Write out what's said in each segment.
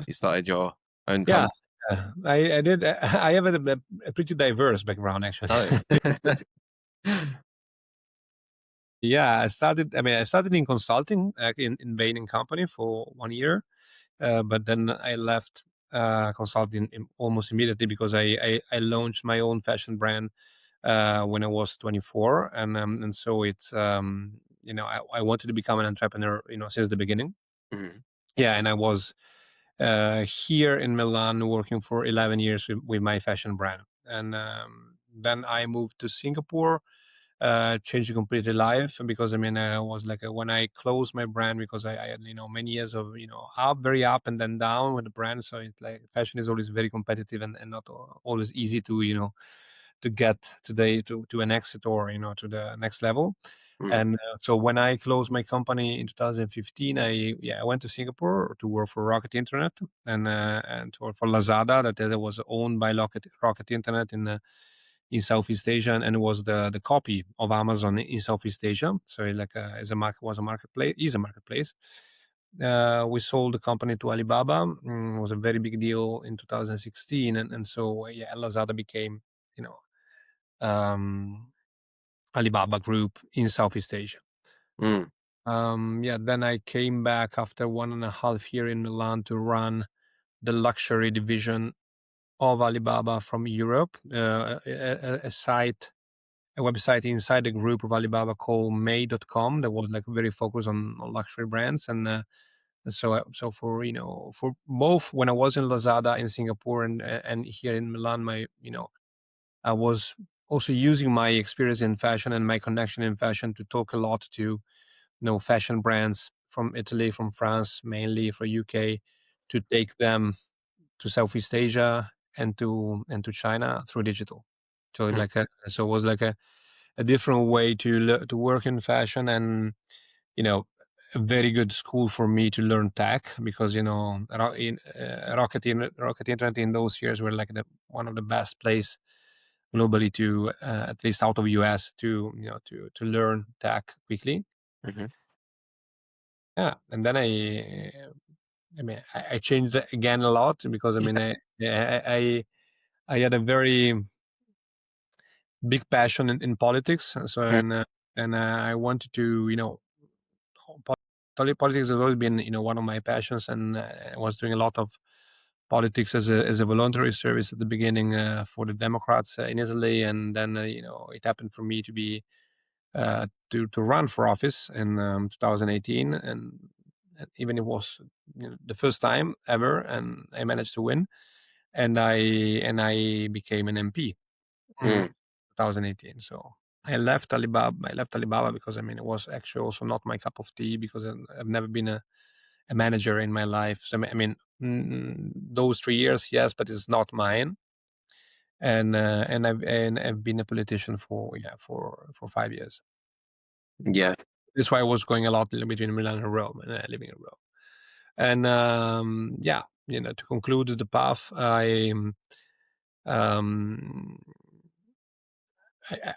You started your own Yeah, company. I did. I have a pretty diverse background, actually. Oh. Yeah, I started in consulting in Bain and Company for 1 year, but then I left consulting almost immediately because I launched my own fashion brand when I was 24, and so it's I wanted to become an entrepreneur, since the beginning. Mhm. Yeah, and I was here in Milan working for 11 years with my fashion brand. And then I moved to Singapore, changed completely life because I was like when I closed my brand because I had many years of very up and then down with the brand. So it's like fashion is always very competitive and not always easy to to get today to an exit or to the next level. Mm. And so when I closed my company in 2015, I went to Singapore to work for Rocket Internet and to work for Lazada that was owned by Rocket Internet in Southeast Asia, and it was the copy of Amazon in Southeast Asia. So it like was a marketplace, is a marketplace. We sold the company to Alibaba. It was a very big deal in 2016, and so Lazada became you know um, Alibaba Group in Southeast Asia. Mm. Then I came back after 1.5 year in Milan to run the luxury division of Alibaba from Europe, a website inside the group of Alibaba called May.com that was like very focused on luxury brands. So for for both when I was in Lazada in Singapore and here in Milan, I was also using my experience in fashion and my connection in fashion to talk a lot to fashion brands from Italy, from France, mainly for UK, to take them to Southeast Asia and to China through digital. So Mm. it was like a different way to work in fashion, and you know a very good school for me to learn tech because Rocket Internet in those years were like one of the best place globally to at least out of US to to learn tech quickly. Mhm. Yeah, and then I changed it again a lot because I had a very big passion in politics. So Mm. I wanted to po- politics has always been one of my passions, and I was doing a lot of politics as a voluntary service at the beginning for the Democrats in Italy, and then it happened for me to be to run for office in 2018, and even it was the first time ever, and I managed to win, and I became an MP in Mm. 2018. So I left Alibaba. I left Alibaba because it was actually also not my cup of tea because I've never been a manager in my life. So those 3 years, yes, but it's not mine. And I've been a politician for 5 years. Yeah. That's why I was going a lot between Milan and Rome, and living in Rome. And to conclude the path, um,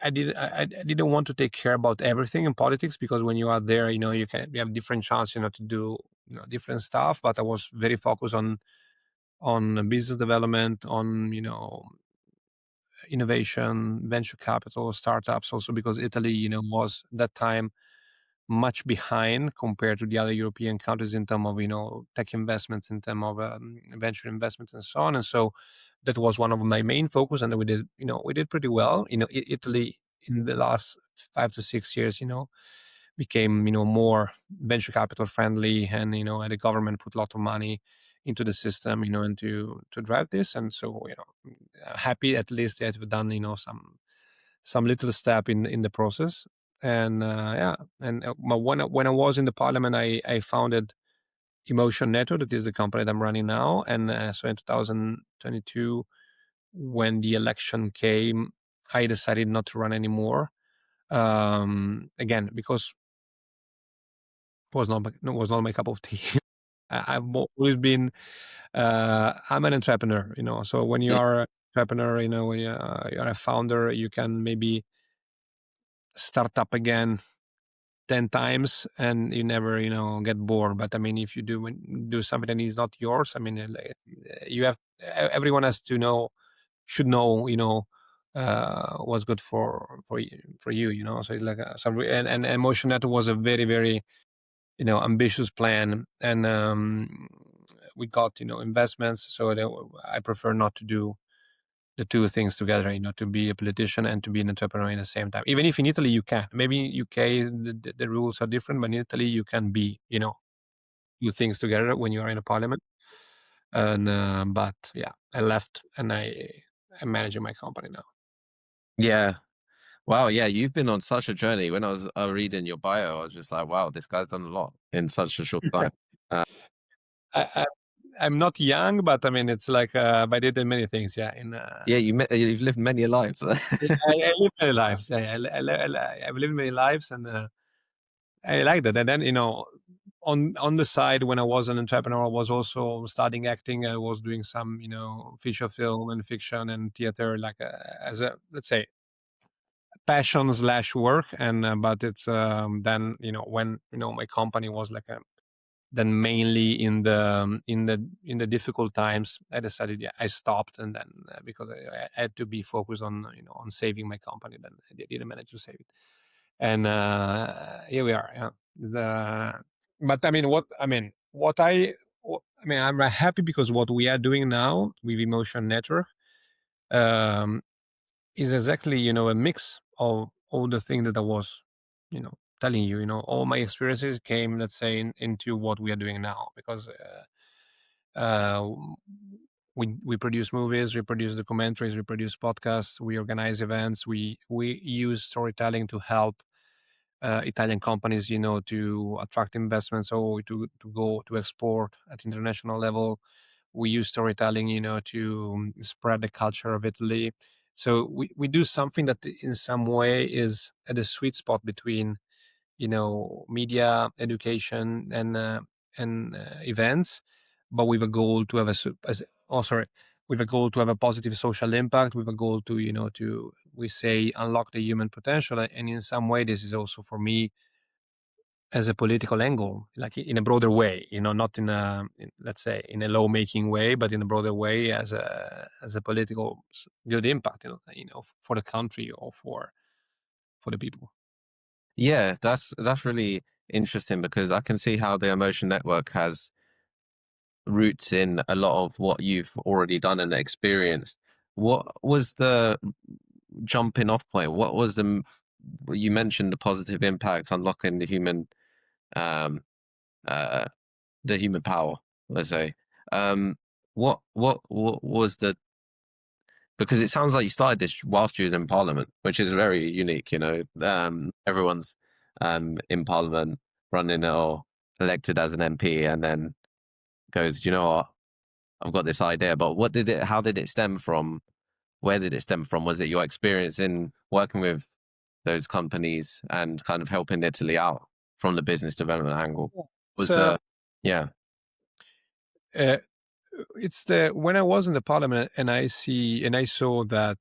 I didn't want to take care about everything in politics because when you are there, you have different chance, to do different stuff. But I was very focused on business development, on innovation, venture capital, startups. Also because Italy, was that time much behind compared to the other European countries in terms of tech investments, in terms of venture investments, and so on. And so that was one of my main focus, and we did pretty well. Italy in the last 5 to 6 years, became more venture capital friendly, and the government put a lot of money into the system, and to drive this. And so happy at least that we've done some little step in the process. And when I was in the parliament, I founded Emotion Network, that is the company that I'm running now. And so in 2022, when the election came, I decided not to run anymore. Again, because it was not my cup of tea. I've always been I'm an entrepreneur, so when you Mm. are an entrepreneur, when you're a founder, you can maybe start up again 10 times and you never, get bored. But I mean, if you do something that is not yours, I mean, you have everyone has to know, should know, what's good for you, So it's like and Emotion Network was a very, very, ambitious plan, and we got, investments. So I prefer not to do the two things together, to be a politician and to be an entrepreneur in the same time. Even if in Italy you can, maybe in UK the rules are different, but in Italy you can be, two things together when you are in a parliament. And but yeah, I left and I'm managing my company now. Yeah. Wow, yeah, you've been on such a journey. When I was reading your bio, I was just like, wow, this guy's done a lot in such a short time. Uh, I, I, I'm not young, but I mean it's like I did many things. Yeah, yeah, you've lived many lives. I live many lives. Yeah, I've lived many lives, and I like that. And then, on the side, when I was an entrepreneur, I was also studying acting. I was doing some, feature film and fiction and theater, like as a, let's say, passion slash work. And but it's then, when, my company was like a, then mainly in the difficult times, I decided, yeah, I stopped. And then because I had to be focused on, on saving my company, then I didn't manage to save it. And here we are. Yeah. But I mean, I'm happy because what we are doing now with Emotion Network um, is exactly, a mix of all the things that I was, telling you. All my experiences came, let's say, into what we are doing now, because uh, we produce movies, we produce documentaries, we produce podcasts, we organize events, we use storytelling to help Italian companies, to attract investments or to go to export at international level. We use storytelling, to spread the culture of Italy. So we do something that in some way is at the sweet spot between, media, education, and events, but with a goal to have with a goal to have a positive social impact, with a goal to, to, we say, unlock the human potential. And in some way, this is also for me as a political angle, like in a broader way, not let's say, in a law-making way, but in a broader way as a political good impact, for the country or for the people. yeah, that's really interesting because I can see how the emotion network has roots in a lot of what you've already done and experienced. What was the jumping off point? What was you mentioned the positive impact, unlocking um, uh, the human power, let's say. Um, what was because it sounds like you started this whilst you was in Parliament, which is very unique. Everyone's in Parliament running or elected as an MP, and then goes, you know what, I've got this idea. But how did it stem from? Where did it stem from? Was it your experience in working with those companies and kind of helping Italy out from the business development angle? Was So yeah. uh, it's the when I was in the parliament and I saw that,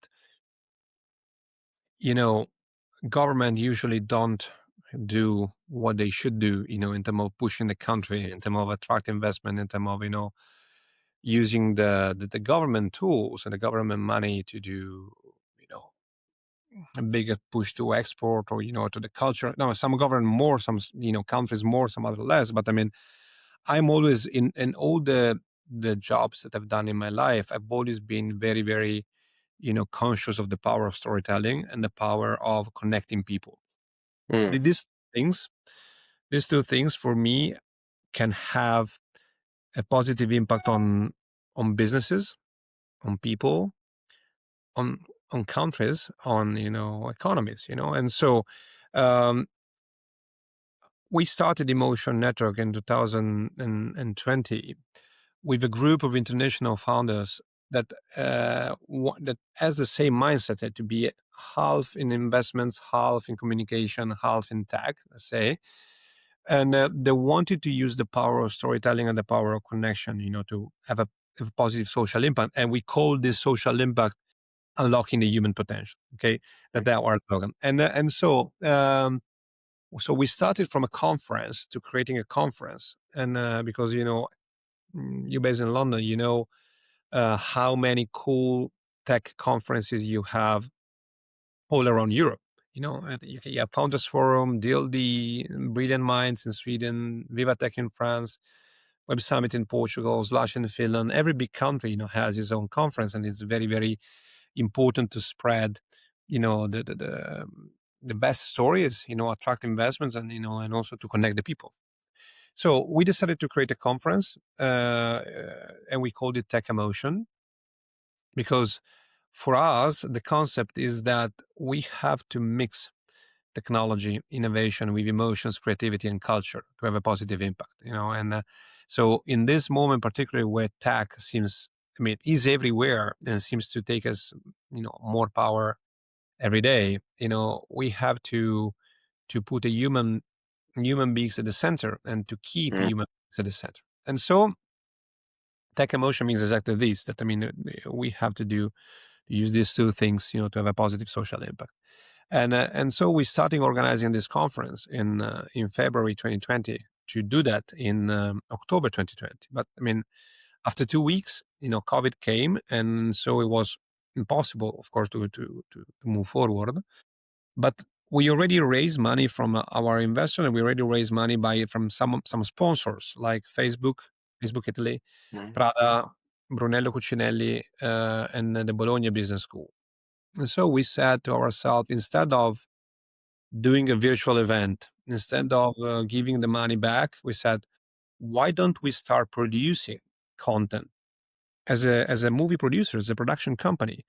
you know government usually don't do what they should do, in terms of pushing the country, in terms of attract investment, in terms of, using the government tools and the government money to do, you know a bigger push to export, or, to the culture. No, some govern more, some countries more, some other less. But I mean, I'm always in all the jobs that I've done in my life, I've always been very, very, conscious of the power of storytelling and the power of connecting people. Mm, These things, these two things for me can have a positive impact on businesses, on people, on countries, on, economies, and so um, we started Emotion Network in 2020 with a group of international founders that that has the same mindset, to be half in investments, half in communication, half in tech, let's say. And they wanted to use the power of storytelling and the power of connection, to have a positive social impact. And we call this social impact unlocking the human potential. Okay, that our slogan. And so So we started from a conference to creating a conference, and because you're based in London, how many cool tech conferences you have all around Europe. And you have Founders Forum, DLD, Brilliant Minds in Sweden, Vivatech in France, Web Summit in Portugal, Slash in Finland. Every big country, has its own conference, and it's very, very important to spread, the best stories, attract investments, and also to connect the people. So we decided to create a conference, and we called it Tech Emotion, because for us, the concept is that we have to mix technology, innovation with emotions, creativity, and culture to have a positive impact. And so in this moment, particularly where tech seems, is everywhere and seems to take us, more power every day. We have to put a human beings at the center and to keep Mm. human beings at the center. And so tech emotion means exactly this, that we have to use these two things, to have a positive social impact. And so we started organizing this conference in February 2020 to do that in October 2020. But after 2 weeks, COVID came, and so it was impossible, of course, to move forward. But we already raised money from our investor, and we already raised money from some sponsors like Facebook Italy, Mm. Prada, Brunello Cucinelli, and the Bologna Business School. And so we said to ourselves, instead of doing a virtual event, instead of giving the money back, we said, why don't we start producing content as a movie producer, as a production company,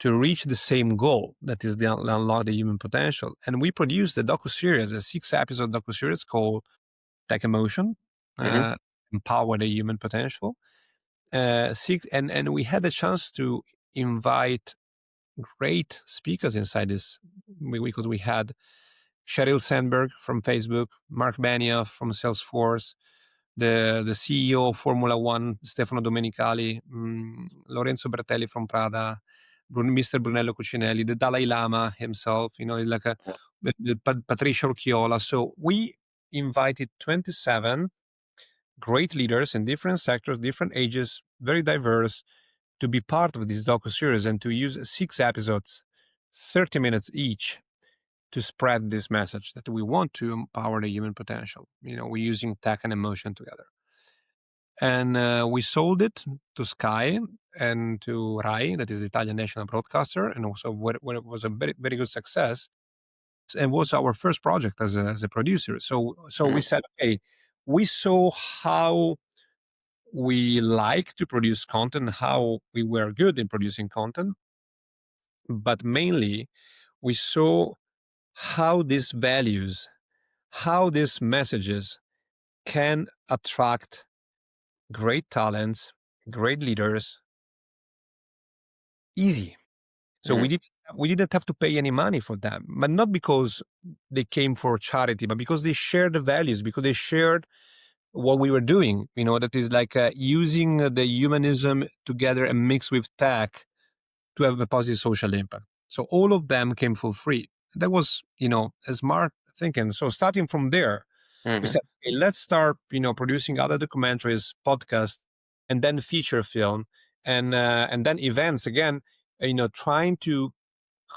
to reach the same goal, that is the unlock the human potential. And we produced a docuseries, a 6-episode docuseries called Tech Emotion, Mhm. uh, Empower the Human Potential. And we had a chance to invite great speakers inside this, because we had Sheryl Sandberg from Facebook, Mark Benioff from Salesforce, the CEO of Formula One, Stefano Domenicali, Lorenzo Bertelli from Prada, Mr. Brunello Cucinelli, the Dalai Lama himself, like Patricia Urquiola. So we invited 27 great leaders in different sectors, different ages, very diverse, to be part of this docu-series and to use 6 episodes, 30 minutes each, to spread this message that we want to empower the human potential. We're using tech and emotion together. And we sold it to Sky and to Rai, that is the Italian national broadcaster, and also where it was a very, very good success. And was our first project as a producer. So we Mhm. said, okay, we saw how we like to produce content, how we were good in producing content, but mainly we saw how these values, how these messages can attract great talents, great leaders, easy. So Mhm. we didn't have to pay any money for them, but not because they came for charity, but because they shared the values, because they shared what we were doing. That is like using the humanism together and mixed with tech to have a positive social impact. So all of them came for free. That was, a smart thinking. So starting from there, we Mhm. said, okay, let's start, producing other documentaries, podcasts, and then feature film, and then events again. Trying to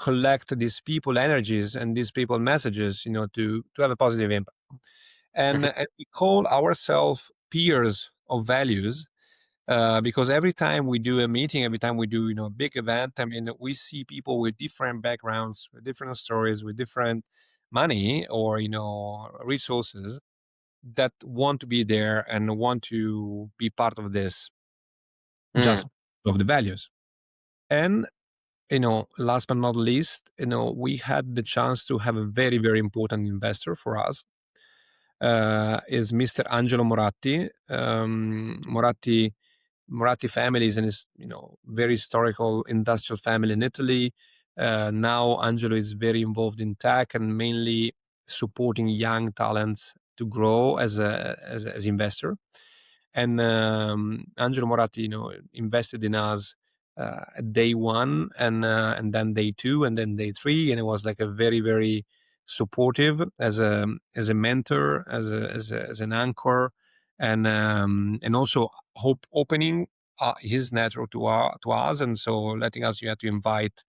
collect these people energies and these people messages, to have a positive impact. And, Mhm. and we call ourselves peers of values, because every time we do a meeting, every time we do, a big event, we see people with different backgrounds, with different stories, with different money or, resources, that want to be there and want to be part of this, Mm. just of the values. And, last but not least, we had the chance to have a very, very important investor for us, is Mr. Angelo Moratti. Moratti family is an very historical industrial family in Italy. Now Angelo is very involved in tech and mainly supporting young talents to grow as investor. And Angelo Moratti, invested in us at day one, and then day two, and then day three, and it was like a very, very supportive, as a mentor, as an anchor, and also opening his network to us, and so letting us, you have to invite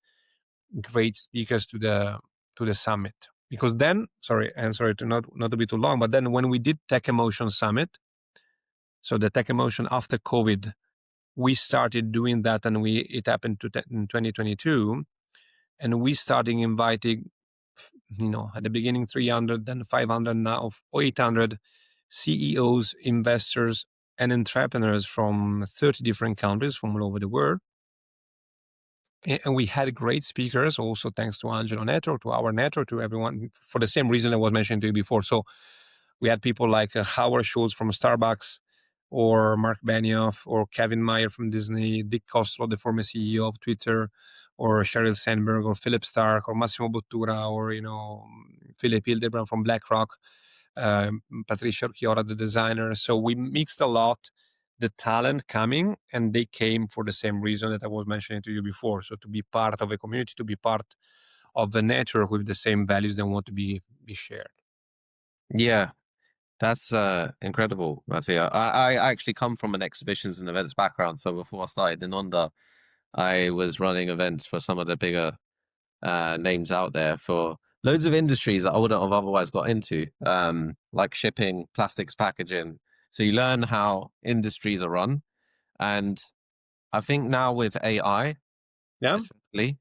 great speakers to the summit. Because then, sorry to not to be too long, but then when we did Tech Emotion Summit, so the Tech Emotion after COVID, we started doing that, and it happened in 2022, and we started inviting, at the beginning 300, then 500, now 800 CEOs, investors, and entrepreneurs from 30 different countries from all over the world. And we had great speakers also, thanks to Angelo Network, to our network, to everyone, for the same reason I was mentioning to you before. So we had people like Howard Schultz from Starbucks, or Mark Benioff, or Kevin Mayer from Disney, Dick Costolo, the former CEO of Twitter, or Sheryl Sandberg, or Philip Stark, or Massimo Bottura, or Philip Hildebrand from BlackRock, Patricia Chiora, the designer. So we mixed a lot the talent coming, and they came for the same reason that I was mentioning to you before. So to be part of a community, to be part of the network with the same values that want to be shared. Yeah, that's incredible, Mattia. I actually come from an exhibitions and events background. So before I started in Onda, I was running events for some of the bigger names out there for loads of industries that I wouldn't have otherwise got into, like shipping, plastics packaging. So you learn how industries are run. And I think now with AI, Yeah. especially,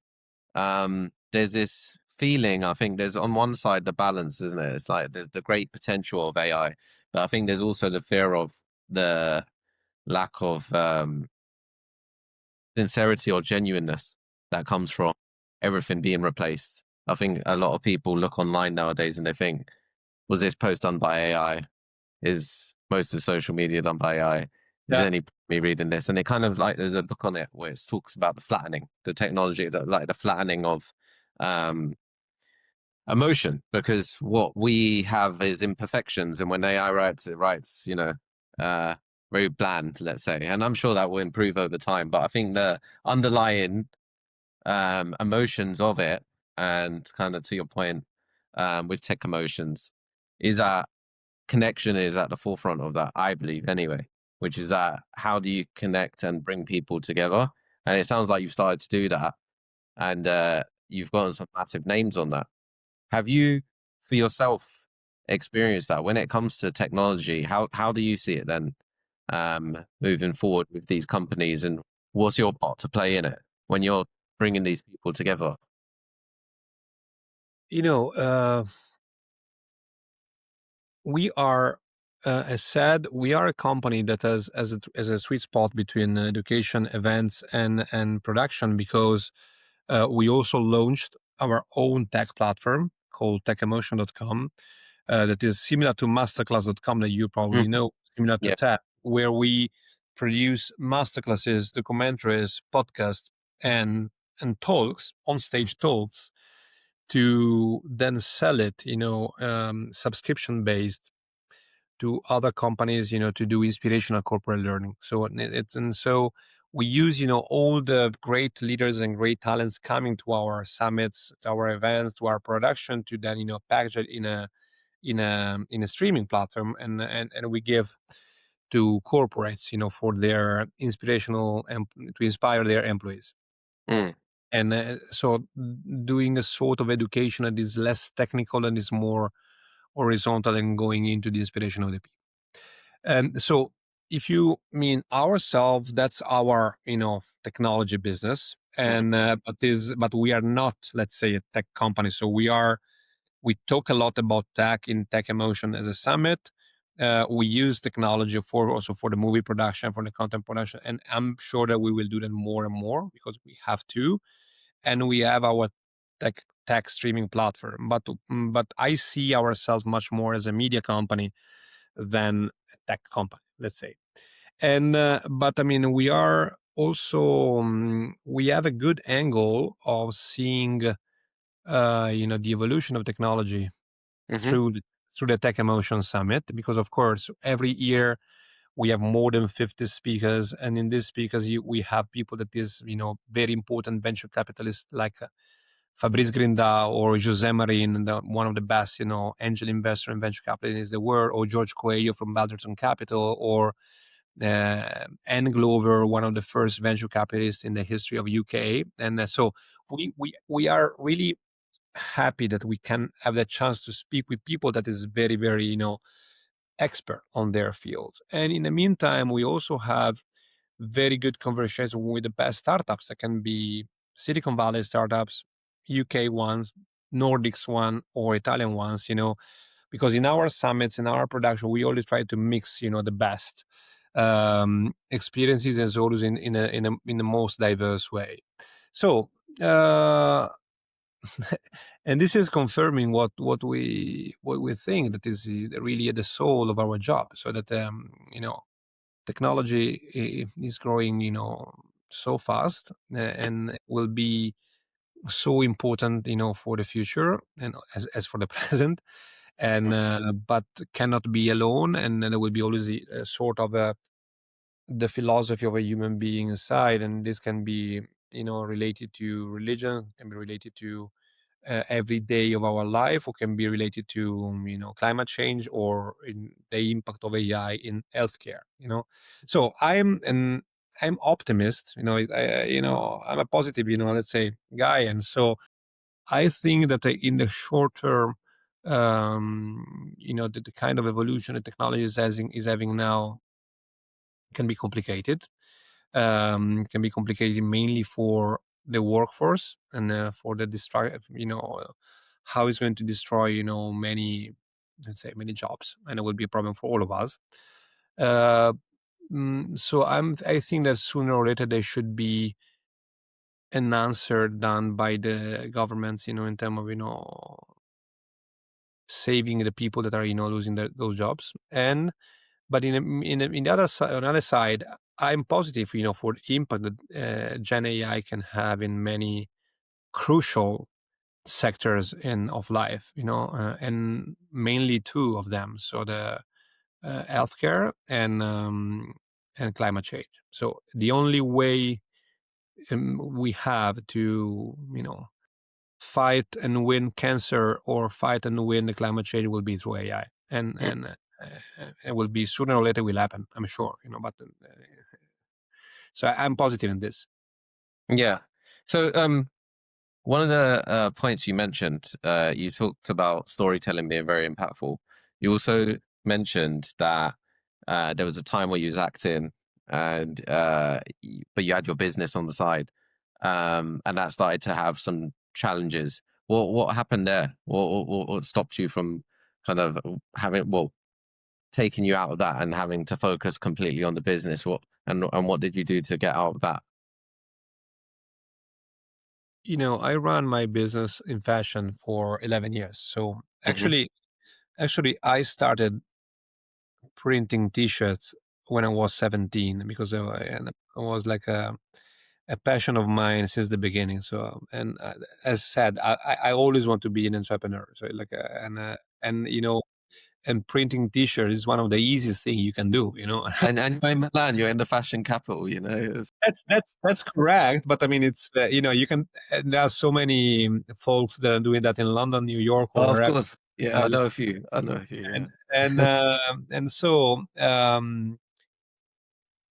there's this feeling. I think there's on one side the balance, isn't it? It's like there's the great potential of AI, but I think there's also the fear of the lack of sincerity or genuineness that comes from everything being replaced. I think a lot of people look online nowadays and they think, was this post done by AI? Is most of social media done by AI? Is Yeah. any me reading this? And it kind of like there's a book on it where it talks about the flattening, the technology, like the flattening of um, emotion, because what we have is imperfections, and when AI writes, it writes, uh, very bland, let's say. And I'm sure that will improve over time, but I think the underlying emotions of it, and kind of to your point, with tech emotions, is that connection is at the forefront of that, I believe, anyway, which is that how do you connect and bring people together? And it sounds like you've started to do that, and you've gotten some massive names on that. Have you, for yourself, experienced that when it comes to technology? How do you see it then, moving forward with these companies, and what's your part to play in it when you're bringing these people together? You know, we are, as said, we are a company that has a sweet spot between education, events, and production, because we also launched our own tech platform called techemotion.com, that is similar to masterclass.com, that you probably Mhm. know, similar to Yeah. TED, where we produce masterclasses, documentaries, podcasts, and talks, on stage talks, to then sell it, subscription based, to other companies, to do inspirational corporate learning. So so we use, all the great leaders and great talents coming to our summits, to our events, to our production, to then, package it in a streaming platform, and we give to corporates, for their inspirational and to inspire their employees. Mm. And so doing a sort of education that is less technical and is more horizontal and going into the inspiration of the people. And so if you mean ourselves, that's our, technology business. Mhm. And but we are not, let's say, a tech company. So we talk a lot about tech in Tech Emotion as a summit. We use technology for the movie production, for the content production, and I'm sure that we will do that more and more, because we have to, and we have our tech streaming platform. But I see ourselves much more as a media company than a tech company, let's say. And but I mean, we are also, we have a good angle of seeing the evolution of technology Mhm. through through the Tech Emotion Summit, because of course every year we have more than 50 speakers, and in these speakers we have people that is, very important venture capitalists, like Fabrice Grindal or Jose Marin, one of the best, angel investor and venture capitalists in the world, or George Coelho from Balderton Capital, or Anne Glover, one of the first venture capitalists in the history of UK. And so we are really happy that we can have the chance to speak with people that is very, very, expert on their field. And in the meantime, we also have very good conversations with the best startups that can be Silicon Valley startups, UK ones, Nordics one, or Italian ones, because in our summits, in our production, we always try to mix, the best experiences and solutions in the most diverse way. So, and this is confirming what we think that is really at the soul of our job. So that technology is growing, so fast, and will be so important, for the future and as for the present, and but cannot be alone, and there will be always a sort of the philosophy of a human being inside, and this can be, related to religion, can be related to every day of our life, or can be related to climate change, or in the impact of AI in healthcare. So I'm optimist. I'm a positive, let's say, guy, and so I think that in the short term, the kind of evolution that technology is having now can be complicated. Can be complicated mainly for the workforce, and for the destroy, how it's going to destroy, many, let's say, many jobs, and it will be a problem for all of us. Uh, so I think that sooner or later there should be an answer done by the governments, in terms of, saving the people that are, losing those jobs. And but in the other side, on the other side, I'm positive, for the impact that Gen AI can have in many crucial sectors in of life, and mainly two of them. So the healthcare and climate change. So the only way we have to, fight and win cancer, or fight and win the climate change, will be through AI, and it will be sooner or later will happen. I'm sure, But so I'm positive in this. Yeah. So one of the points you mentioned, you talked about storytelling being very impactful. You also mentioned that there was a time where you was acting, and but you had your business on the side, and that started to have some challenges. What happened there? What stopped you from kind of having, taking you out of that and having to focus completely on the business? And what did you do to get out of that? I ran my business in fashion for 11 years. So Hmm. actually, I started printing T-shirts when I was 17, because and it was like a passion of mine since the beginning. So, and as I said, I always want to be an entrepreneur. So, like, and and printing T-shirts is one of the easiest thing you can do. And you're in Milan, you're in the fashion capital. That's correct. But I mean, it's you can. There are so many folks that are doing that in London, New York, or Oh, of wherever. course. Yeah, I know a few. I know a few. Yeah. And and so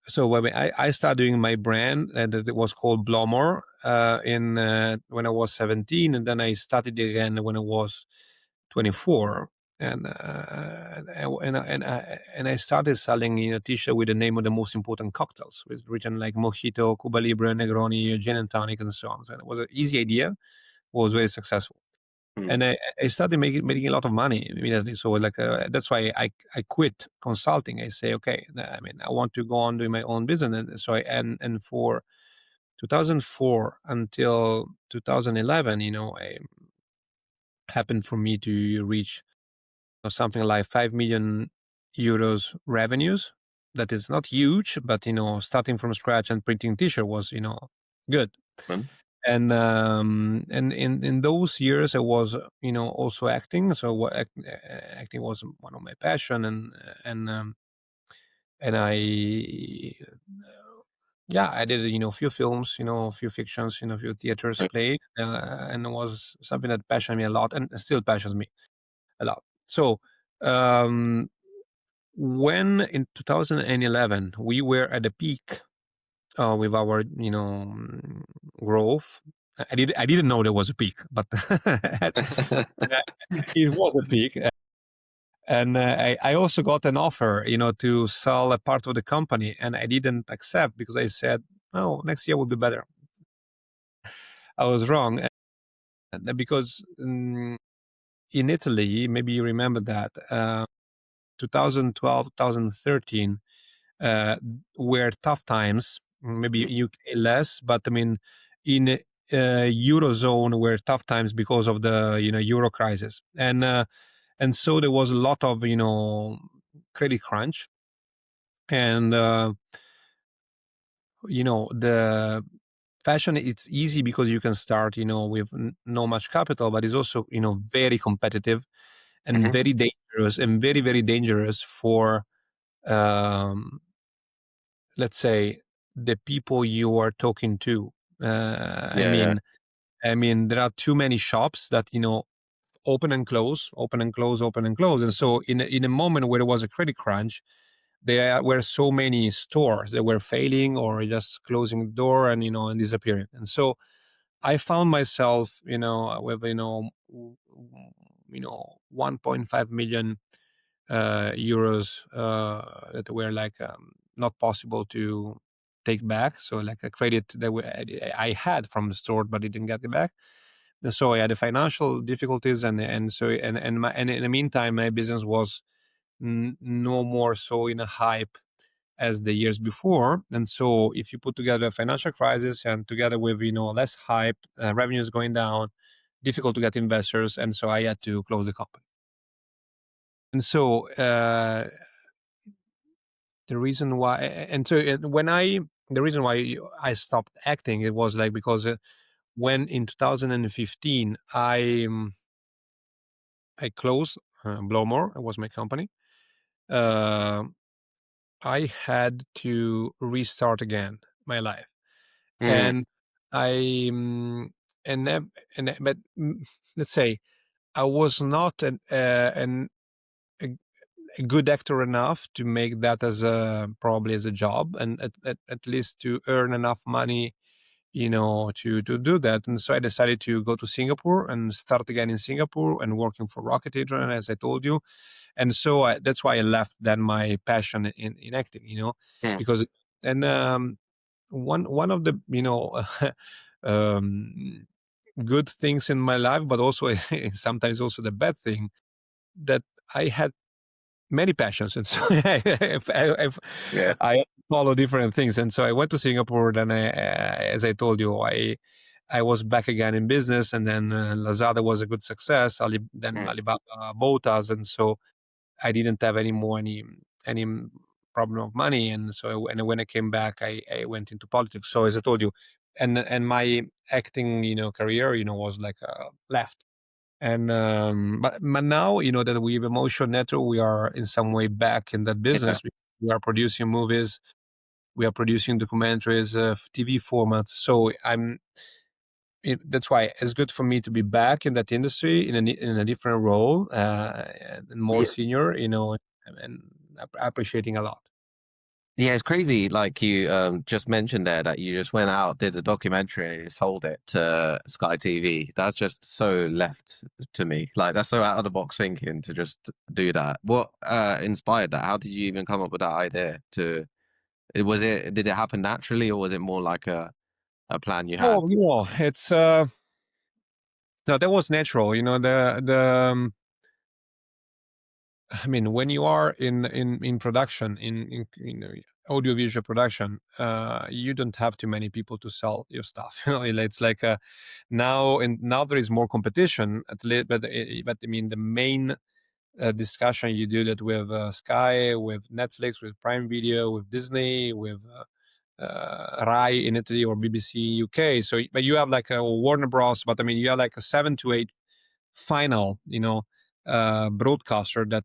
so when I started doing my brand, and it was called Blomor, in when I was 17, and then I started again when I was 24, and I started selling, t-shirt with the name of the most important cocktails, with written like Mojito, Cuba Libre, Negroni, Gin and Tonic, and so on. So it was an easy idea, was very successful, Mm. and I started making a lot of money immediately. So like that's why I quit consulting. I say, okay, I mean, I want to go on doing my own business, and so and for 2004 until 2011, I happened for me to reach something like 5 million euros revenues. That is not huge, but starting from scratch and printing t-shirt was good. Mm. And in those years I was also acting. So acting was one of my passion, and I Yeah, I did, a few films, a few fictions, a few theaters played, and it was something that passioned me a lot and still passions me a lot. So, um, when in 2011 we were at the peak with our, growth, I didn't know there was a peak, but it was a peak. And I also got an offer, to sell a part of the company, and I didn't accept because I said, "Oh, next year will be better." I was wrong, because in Italy, maybe you remember that 2012, 2013 uh, were tough times. Maybe Mm. UK less, but I mean, in eurozone were tough times because of the euro crisis, and so there was a lot of credit crunch, and the fashion, it's easy because you can start with no much capital, but it's also very competitive and Mhm. very dangerous, and very very dangerous for um, let's say the people you are talking to. I Yeah, yeah. mean, there are too many shops that open and close, open and close, open and close, and so in a moment where there was a credit crunch, there were so many stores that were failing or just closing the door and and disappearing. And so I found myself, with 1.5 million euros that were like not possible to take back. So like a credit that I had from the store, but I didn't get it back. And so I had the financial difficulties, and in the meantime, my business was no more so in a hype as the years before. And so if you put together a financial crisis and together with less hype, revenues going down, difficult to get investors, and so I had to close the company. And so the reason why and so when I the reason why I stopped acting, it was like because when in 2015 I closed Blowmore, it was my company. uh, I had to restart again my life, Mm. and I and then, but let's say I was not a, a good actor enough to make that as a probably as a job, and at least to earn enough money to do that. And so I decided to go to Singapore and start again in Singapore and working for Rocket Agent, as I told you. And so that's why I left then my passion in acting, Mm. because and one of the um, good things in my life, but also sometimes also the bad thing, that I had many passions, and so Yeah. I follow different things. And so I went to Singapore. Then, as I told you, I was back again in business, and then Lazada was a good success. Then Mm. Alibaba bought us, and so I didn't have any problem of money. And so and when I came back, I went into politics. So as I told you, and my acting career was like left. And but now that we have Emotion Network, we are in some way back in that Yeah. business. We are producing movies, we are producing documentaries, TV formats. So that's why it's good for me to be back in that industry in a different role, and more Yeah. senior, and appreciating a lot. Yeah, it's crazy. Like you just mentioned there that you just went out, did a documentary, and you sold it to Sky TV. That's just so left to me. Like that's so out of the box thinking to just do that. What inspired that? How did you even come up with that idea? Did it happen naturally, or was it more like a plan you had? Oh, it's no, that was natural. I mean, when you are in production, in audiovisual production, you don't have too many people to sell your stuff. It's like now there is more competition, at least, but I mean, the main discussion you do that with Sky, with Netflix, with Prime Video, with Disney, with Rai in Italy or BBC UK. So, but you have like a Warner Bros. But I mean, you have like a 7 to 8 final, broadcaster that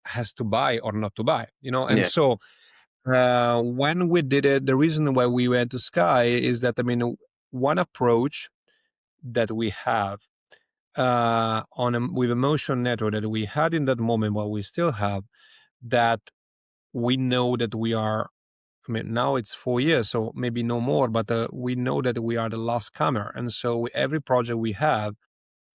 has to buy or not to buy, and Yeah. so When we did it, the reason why we went to Sky is that, I mean, one approach that we have with emotion network that we had in that moment, what we still have, that we know that we are. I mean, now it's 4 years, so maybe no more, but we know that we are the last comer, and so every project we have,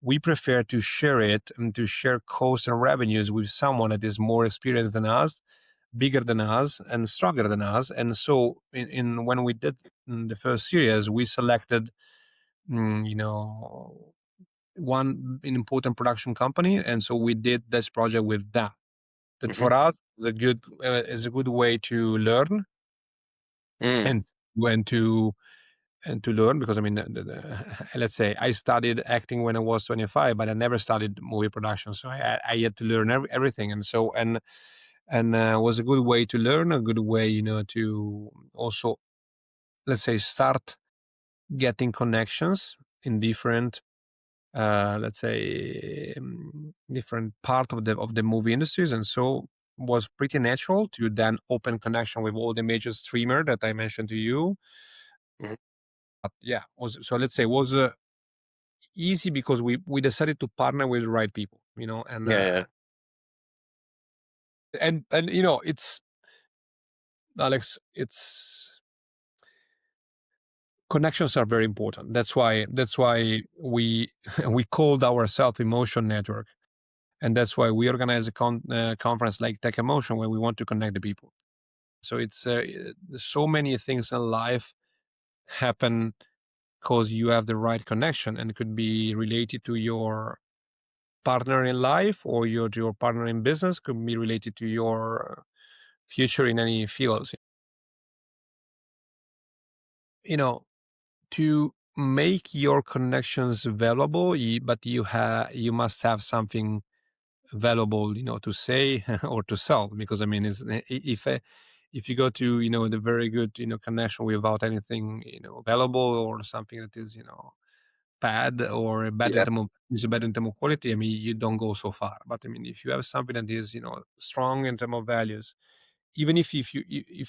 we prefer to share it and to share costs and revenues with someone that is more experienced than us, bigger than us, and stronger than us. And so, in when we did the first series, we selected, you know, one important production company, and so we did this project with them. That Hmm. for us is a good way to learn Mm. and when to learn, because I mean, let's say I studied acting when I was 25, but I never studied movie production, so I had to learn everything, and so and was a good way to learn, a good way, to also, let's say, start getting connections in different, let's say, different part of the movie industries, and so was pretty natural to then open connection with all the major streamer that I mentioned to you. Mhm. But yeah, was so let's say was easy because we decided to partner with the right people, and Yeah, yeah, it's, Alex, it's connections are very important. That's why we we called ourselves Emotion Network, and that's why we organize a conference like Tech Emotion, where we want to connect the people. So it's so many things in life happen because you have the right connection, and it could be related to your partner in life, or your partner in business, could be related to your future in any fields. You know, to make your connections valuable, but you must have something valuable, to say or to sell. Because I mean, if you go to, the very good, connection without anything, valuable, or something that is, bad or bad in yeah, terms of is bad in terms of quality, I mean, you don't go so far. But I mean, if you have something that is, strong in terms of values, even if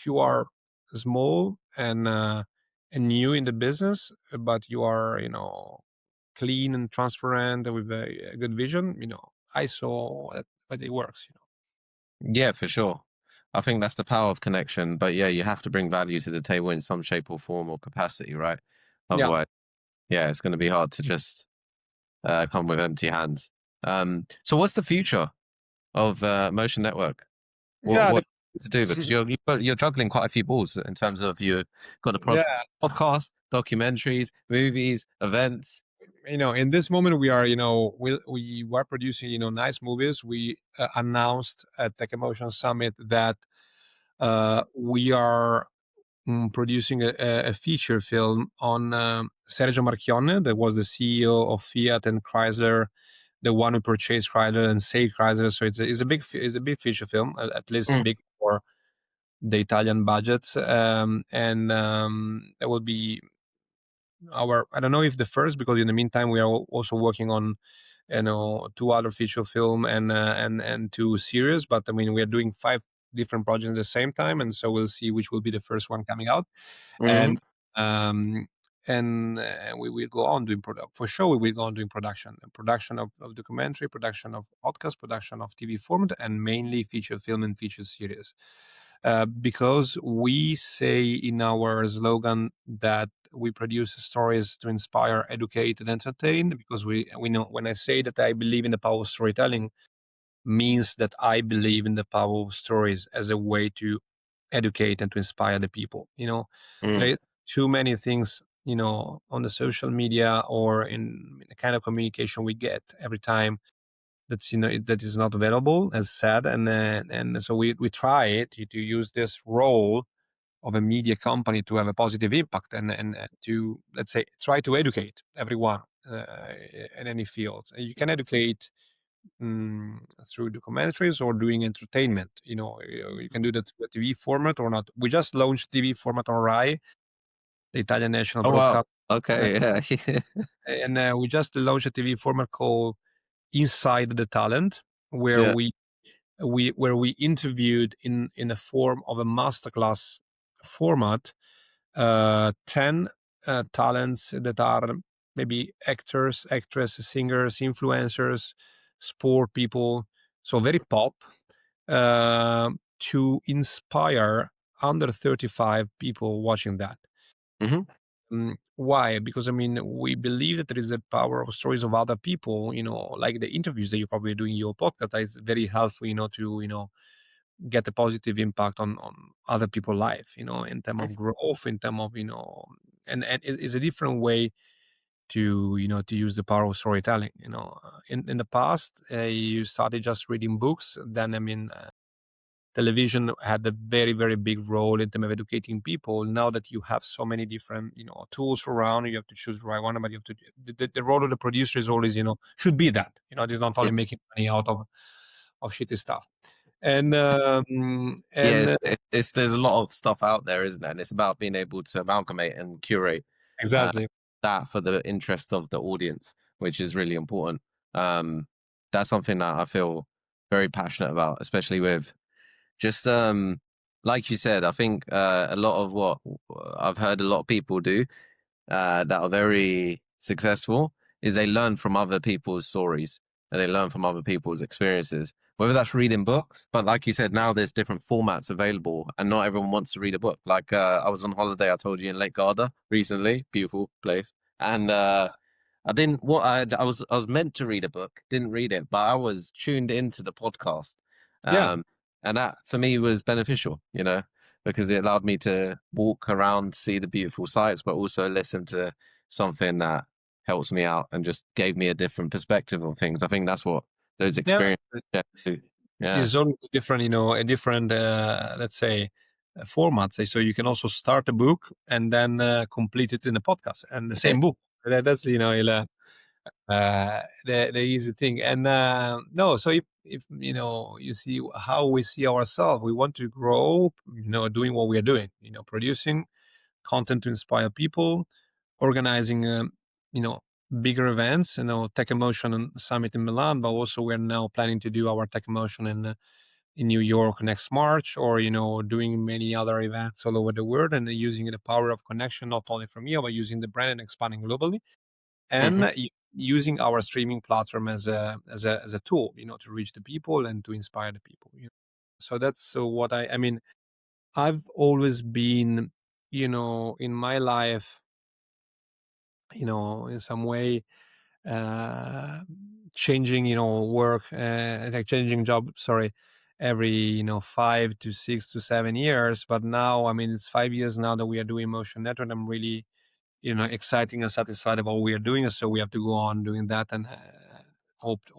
you are small and new in the business, but you are, clean and transparent and with a good vision, I saw that it works. yeah, for sure. I think that's the power of connection. But yeah, you have to bring value to the table in some shape or form or capacity, right? Yeah, Otherwise, yeah, it's going to be hard to just come with empty hands. So what's the future of Motion Network? yeah, What to do? Because you're juggling quite a few balls in terms of you've got a yeah. podcast, documentaries, movies, events. In this moment we are, we were producing, nice movies. We announced at Tech Emotion Summit that we are producing a feature film on Sergio Marchionne, that was the CEO of Fiat and Chrysler, the one who purchased Chrysler and saved Chrysler. So it's a big feature film, at least Mm, big for the Italian budgets, and it will be our, I don't know if the first, because in the meantime we are also working on, two other feature film and two series. But I mean, we are doing five different projects at the same time, and so we'll see which will be the first one coming out. mhm, And um we will go on doing product, for sure. We will go on doing production of documentary, production of podcast, production of TV format, and mainly feature film and feature series, because we say in our slogan that we produce stories to inspire, educate, and entertain. Because we know, when I say that I believe in the power of storytelling, means that I believe in the power of stories as a way to educate and to inspire the people. mm. There are too many things, on the social media or in the kind of communication we get every time, that's, that is not available, as said. And so we try to use this role of a media company to have a positive impact, and to, let's say, try to educate everyone in any field. You can educate through documentaries or doing entertainment. You can do that through a TV format or not. We just launched TV format on RAI, the Italian national Oh wow. broadcast, uh, Okay. Yeah. and we just launched a TV format called Inside the Talent, where Yeah. where we interviewed in a form of a masterclass format 10 talents that are maybe actors, actresses, singers, influencers, sport people, so very pop, to inspire under 35 people watching that. Hmm. Why? Because I mean, we believe that there is a power of stories of other people, like the interviews that you're probably doing in your podcast that is very helpful, to, get a positive impact on other people's life, in terms of growth, in terms of, and it's a different way to, to use the power of storytelling. In the past, you started just reading books. Then, I mean, television had a very, very big role in terms of educating people. Now that you have so many different, tools around, you have to choose the right one, but you have to, the role of the producer is always, should be that, they're not only making money out of shitty stuff. And, Yeah, and there's a lot of stuff out there, isn't there? And it's about being able to amalgamate and curate uh, exactly. that for the interest of the audience, which is really important. Um, that's something that I feel very passionate about, especially with just like you said. I think a lot of what I've heard a lot of people do that are very successful is they learn from other people's stories and they learn from other people's experiences, whether that's reading books. But like you said, now there's different formats available and not everyone wants to read a book. Like I was on holiday, I told you, in Lake Garda recently, beautiful place. And I didn't what I was meant to read a book, didn't read it, but I was tuned into the podcast. Yeah. Um, and that for me was beneficial, because it allowed me to walk around, see the beautiful sights, but also listen to something that helps me out and just gave me a different perspective on things. I think that's what those Yeah. experiences do. Yeah. Is only different, a different, let's say, format. Say, so you can also start a book and then complete it in a podcast and the same book. That's the easy thing. And no, so if you see how we see ourselves, we want to grow, doing what we are doing, producing content to inspire people, organizing, bigger events, Tech Emotion Summit in Milan, but also we're now planning to do our Tech Emotion in New York next March, or doing many other events all over the world, and using the power of connection not only from here, but using the brand and expanding globally, and Hmm. using our streaming platform as a tool, to reach the people and to inspire the people. So that's what I mean. I've always been, in my life, in some way, uh, changing, work, like changing job, sorry, every, 5 to 6 to 7 years. But now, I mean, it's 5 years now that we are doing Motion Network. I'm really, exciting and satisfied about what we are doing. So we have to go on doing that, and hope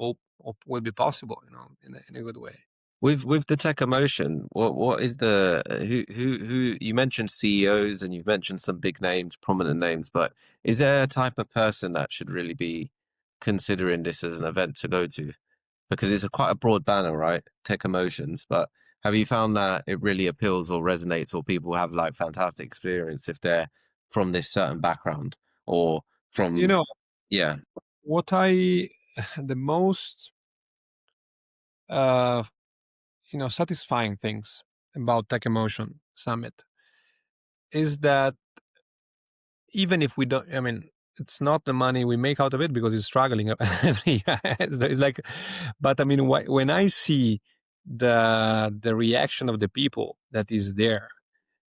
will be possible, in a good way. With the tech emotion, what is the who you mentioned CEOs and you've mentioned some big names, prominent names, but is there a type of person that should really be considering this as an event to go to? Because it's quite a broad banner, right? Tech emotions, but have you found that it really appeals or resonates, or people have like fantastic experience if they're from this certain background or You from, know yeah. what I the most uh satisfying things about Tech Emotion Summit is that even if we don't, I mean, it's not the money we make out of it because it's struggling every year. It's like, but I mean, when I see the reaction of the people that is there,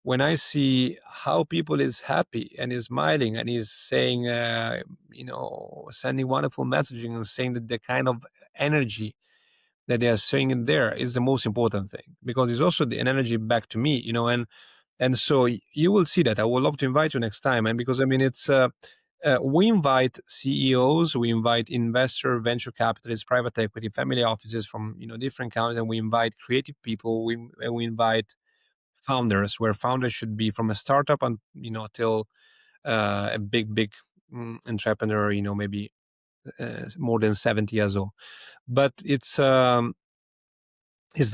when I see how people is happy and is smiling and is saying, sending wonderful messaging and saying that the kind of energy that they are saying in there is the most important thing, because it's also an energy back to me, and so you will see that. I would love to invite you next time, and because I mean, it's we invite CEOs, we invite investor, venture capitalists, private equity, family offices from different countries, and we invite creative people. We invite founders, where founders should be from a startup and till a big entrepreneur, maybe more than 70 years old. But it's the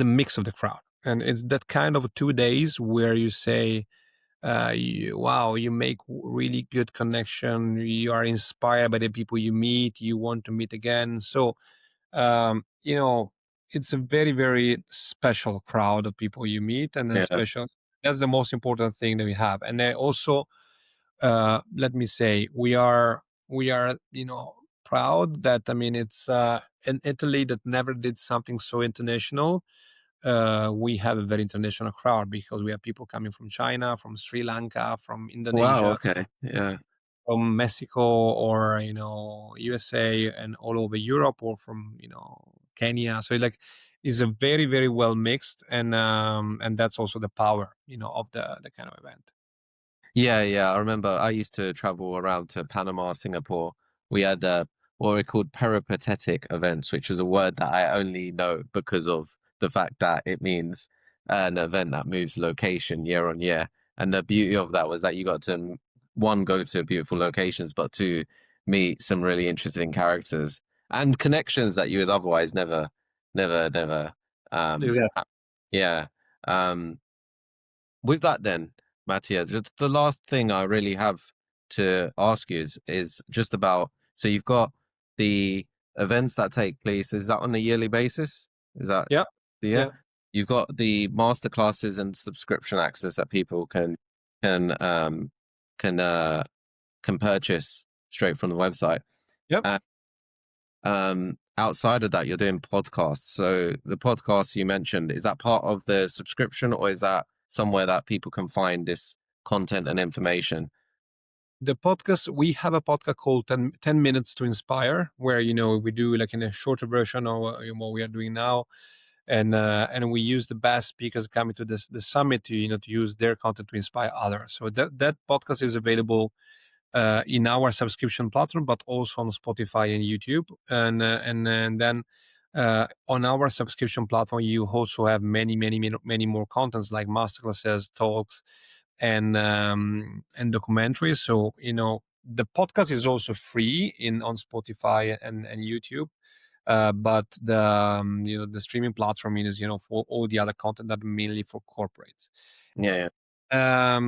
mix of the crowd, and it's that kind of 2 days where you say, wow, you make really good connection, you are inspired by the people you meet, you want to meet again. So it's a very, very special crowd of people you meet, and a Yeah. special. That's the most important thing that we have. And then also, let me say, we are proud that, I mean, it's in Italy that never did something so international. We have a very international crowd because we have people coming from China, from Sri Lanka, from Wow. Indonesia, Okay. Yeah. from Mexico, or USA, and all over Europe, or from Kenya. So like, it's a very, very well mixed, and that's also the power of the kind of event. Yeah, yeah. I remember I used to travel around to Panama, Singapore. We had what we called peripatetic events, which was a word that I only know because of the fact that it means an event that moves location year on year. And the beauty of that was that you got to, one, go to beautiful locations, but two, meet some really interesting characters and connections that you would otherwise never Exactly. yeah. Um, with that then, Mattia, just the last thing I really have to ask you is just about, so you've got the events that take place, is that on a yearly basis? Is that Yeah. the year? Yeah. You've got the master classes and subscription access that people can um can uh can purchase straight from the website. Yep. Outside of that, you're doing podcasts. So the podcasts you mentioned, is that part of the subscription, or is that somewhere that people can find this content and information? The podcast, we have a podcast called 10 Minutes to Inspire, where we do like in a shorter version of what we are doing now, and we use the best speakers coming to this the summit to to use their content to inspire others. So that podcast is available in our subscription platform, but also on Spotify and YouTube. And then on our subscription platform, you also have many more contents like masterclasses, talks, and documentaries. So the podcast is also free in on Spotify and YouTube. But the streaming platform is for all the other content that are mainly for corporates. Yeah, yeah.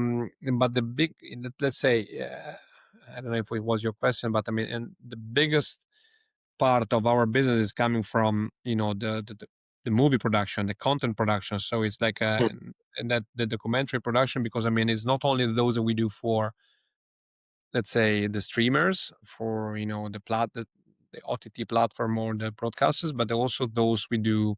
But the big, let's say, I don't know if it was your question, but I mean, and the biggest part of our business is coming from the movie production, the content production. So it's like Mm. and that the documentary production, because I mean, it's not only those that we do for, let's say, the streamers, for the OTT platform or the broadcasters, but also those we do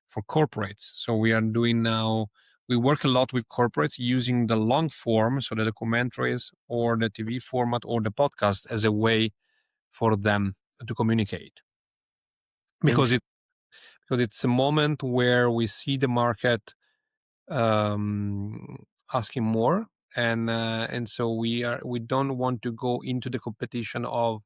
for corporates. So we are doing now, we work a lot with corporates using the long form, so the documentaries or the TV format or the podcast as a way for them to communicate. Because Interesting. it's a moment where we see the market asking more, and so we don't want to go into the competition of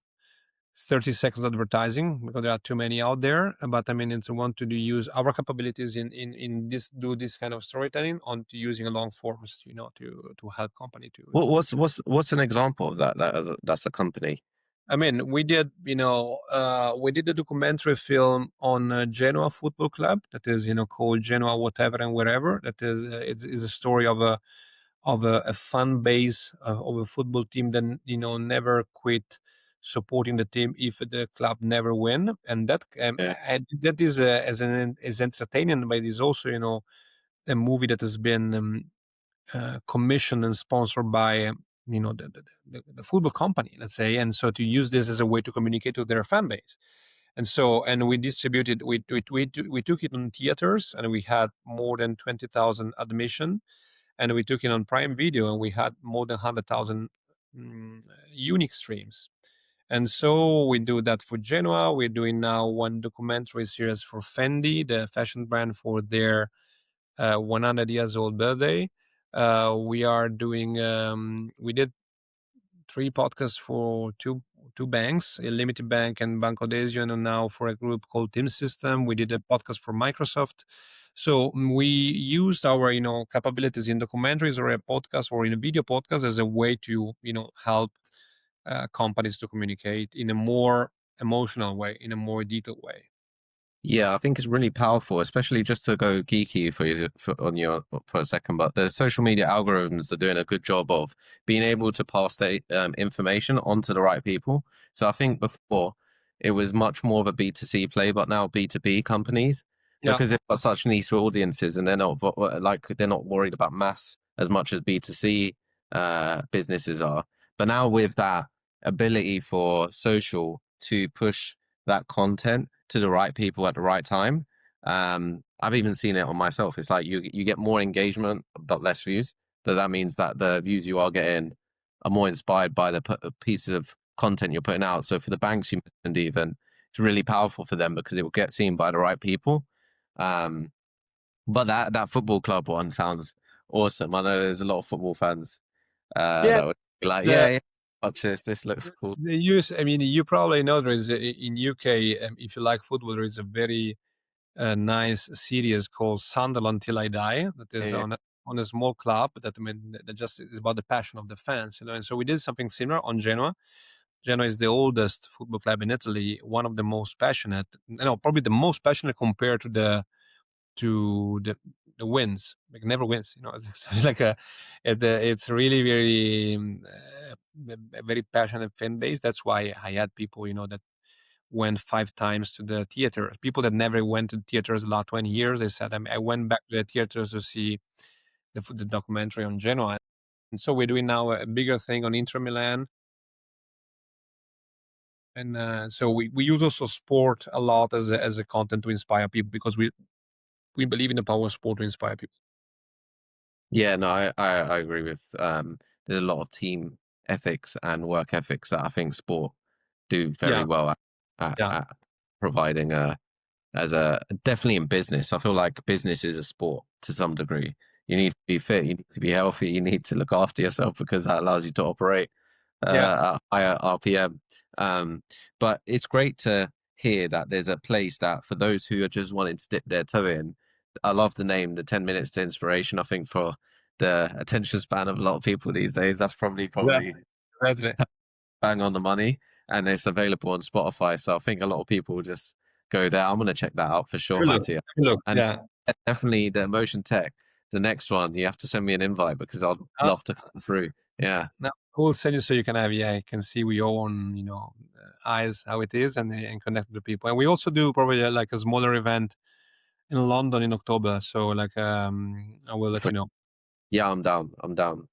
30 seconds advertising because there are too many out there. But I mean, it's want to use our capabilities in this, do this kind of storytelling on to using a long forms, to help company to. What's an example of that? That's a company. I mean, we did a documentary film on Genoa Football Club that is, called Genoa Whatever and Wherever. That is, it's a story of a fan base of a football team that never quit supporting the team if the club never win, and Yeah, that is as entertaining, but it is also a movie that has been commissioned and sponsored by the football company, let's say, and so to use this as a way to communicate with their fan base. And we distributed, we took it on theaters, and we had more than 20,000 admission, and we took it on Prime Video, and we had more than 100,000 unique streams. And so we do that for Genoa. We're doing now one documentary series for Fendi, the fashion brand, for their 100 years old birthday. We are doing, we did three podcasts for two banks, a limited bank and Banco Desio, and now for a group called Team System. We did a podcast for Microsoft. So we used our capabilities in documentaries or a podcast or in a video podcast as a way to help companies to communicate in a more emotional way, in a more detailed way. yeah. I think it's really powerful, especially just to go geeky for a second. But the social media algorithms are doing a good job of being able to pass the information onto the right people. So I think before it was much more of a B2C play, but now B2B companies Yeah. because they've got such niche audiences and they're not like they're not worried about mass as much as B2C businesses are. But now with that ability for social to push that content to the right people at the right time, I've even seen it on myself. It's like you get more engagement but less views. So that means that the views you are getting are more inspired by the piece of content you're putting out. So for the banks you mentioned, even it's really powerful for them because it will get seen by the right people. Um, but that football club one sounds awesome. I know there's a lot of football fans Yeah. that would be like, The yeah, yeah, watch this. This looks cool. the use. I mean, you probably know there is in UK. If you like football, there is a very nice series called Sunderland Till I Die. That Yeah, is yeah, on a small club. That I mean, that just is about the passion of the fans, you know. And so we did something similar on Genoa. Genoa is the oldest football club in Italy, one of the most passionate. No, probably the most passionate compared to the wins. Like never wins, you know. It's like it's really very a very passionate fan base. That's why I had people, you know, that went 5 times to the theater. People that never went to theaters the last 20 years, they said, I went back to the theaters to see the documentary on Genoa. And so we're doing now a bigger thing on Inter Milan. And so we use also sport a lot as a content to inspire people because we believe in the power of sport to inspire people. yeah. No, I agree with. There's a lot of team ethics and work ethics that I think sport do very Yeah, well yeah, at providing as a definitely in business. I feel like business is a sport to some degree. You need to be fit, you need to be healthy, you need to look after yourself because that allows you to operate yeah. at higher RPM. But it's great to hear that there's a place that for those who are just wanting to dip their toe in. I love the name, the 10 minutes to inspiration. I think for the attention span of a lot of people these days, that's Yeah, probably that's it. bang on the money, and it's available on Spotify. So I think a lot of people will just go there. I'm gonna check that out for sure, Have a look. Mattia. Have a look. And Yeah. definitely the emotion tech. The next one, you have to send me an invite because I'd Uh, love to come through. Yeah, no, I will send you so you can have, yeah, you can see with your own, you know, eyes how it is and connect with the people. And we also do probably like a smaller event in London in October. So like I will let for, you know. yeah, I'm down. I'm down.